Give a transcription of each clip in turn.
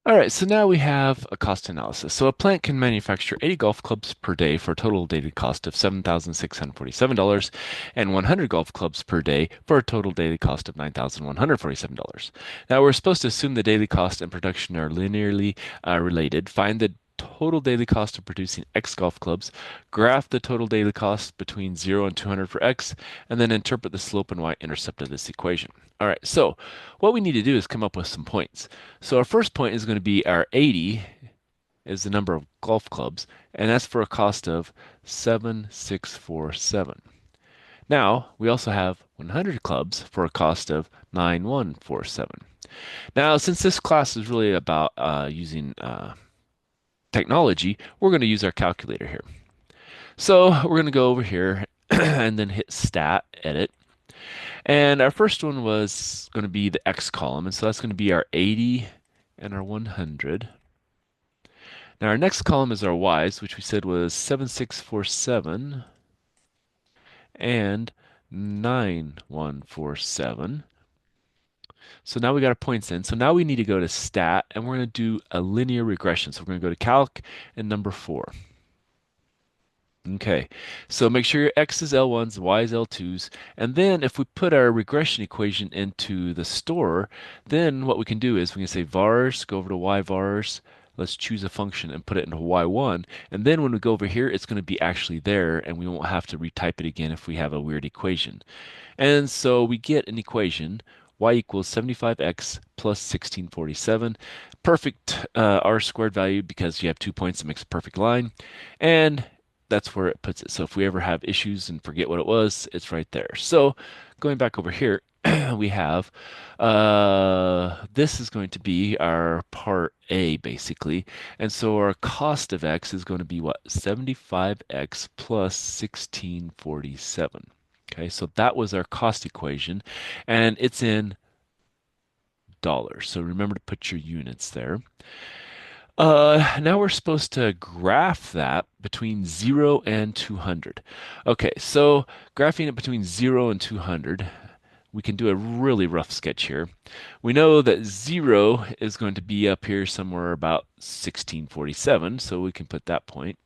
All right, so now we have a cost analysis. So a plant can manufacture 80 golf clubs per day for a total daily cost of $7,647 and 100 golf clubs per day for a total daily cost of $9,147. Now we're supposed to assume the daily cost and production are linearly related. Find the total daily cost of producing X golf clubs, graph the total daily cost between 0 and 200 for X, and then interpret the slope and y-intercept of this equation. All right, so what we need to do is come up with some points. So our first point is going to be our 80 is the number of golf clubs, and that's for a cost of 7,647. Now, we also have 100 clubs for a cost of 9,147. Now, since this class is really about using technology, we're going to use our calculator here. So we're going to go over here and then hit Stat, Edit. And our first one was going to be the X column, and so that's going to be our 80 and our 100. Now our next column is our Y's, which we said was 7,647 and 9,147. So now we got our points in. So now we need to go to Stat, and we're going to do a linear regression. So we're going to go to Calc and number 4. Okay, so make sure your X is L1s, Y is L2s, and then if we put our regression equation into the store, then what we can do is we can say vars, go over to Y vars, let's choose a function and put it into Y1, and then when we go over here, it's going to be actually there, and we won't have to retype it again if we have a weird equation. And so we get an equation, y equals 75x plus 1647, perfect r squared value because you have 2 points, it makes a perfect line, and that's where it puts it. So if we ever have issues and forget what it was, it's right there. So going back over here, we have this is going to be our part A basically. And so our cost of X is going to be what? 75X plus 1647. Okay, so that was our cost equation, and it's in dollars. So remember to put your units there. Now we're supposed to graph that between 0 and 200. Okay, so graphing it between 0 and 200, we can do a really rough sketch here. We know that 0 is going to be up here somewhere about 1647, so we can put that point.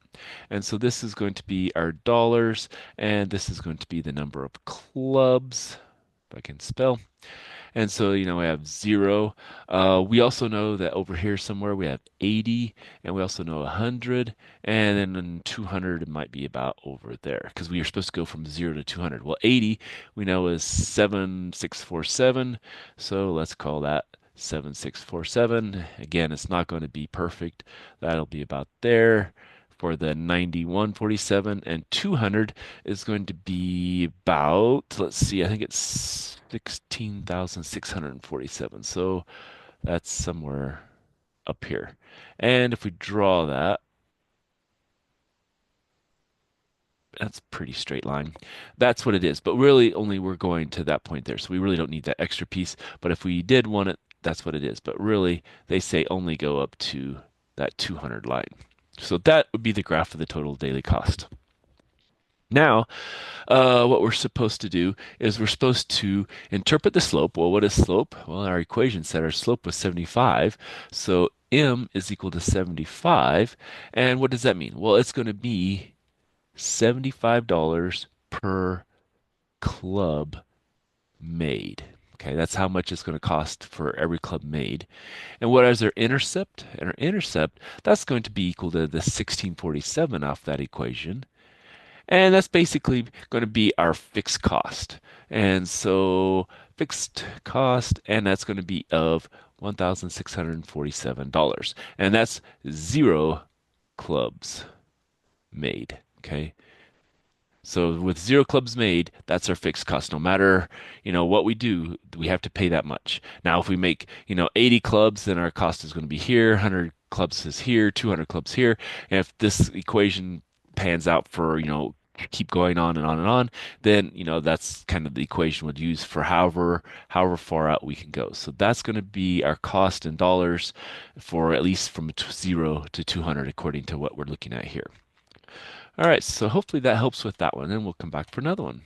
And so this is going to be our dollars, and this is going to be the number of clubs, if I can spell. And so, we have 0. We also know that over here somewhere we have 80, and we also know 100, and then in 200 it might be about over there because we are supposed to go from 0 to 200. Well, 80 we know is 7,647, so let's call that 7,647. Again, it's not going to be perfect. That'll be about there for the 9147, and 200 is going to be about, let's see, I think it's 16,647. So that's somewhere up here. And if we draw that, that's pretty straight line. That's what it is. But really, only we're going to that point there. So we really don't need that extra piece. But if we did want it, that's what it is. But really, they say only go up to that 200 line. So that would be the graph of the total daily cost. Now, what we're supposed to do is we're supposed to interpret the slope. Well, what is slope? Well, our equation said our slope was 75. So m is equal to 75. And what does that mean? Well, it's going to be $75 per club made. Okay, that's how much it's going to cost for every club made. And what is our intercept? And our intercept, that's going to be equal to the 1647 off that equation. And that's basically going to be our fixed cost. And so fixed cost, and that's going to be of $1,647. And that's 0 clubs made. Okay. So with 0 clubs made, that's our fixed cost. No matter, what we do, we have to pay that much. Now, if we make, 80 clubs, then our cost is going to be here, 100 clubs is here, 200 clubs here. And if this equation pans out for, keep going on and on and on, then, that's kind of the equation we'd use for however far out we can go. So that's going to be our cost in dollars for at least from 0 to 200, according to what we're looking at here. All right, so hopefully that helps with that one, and we'll come back for another one.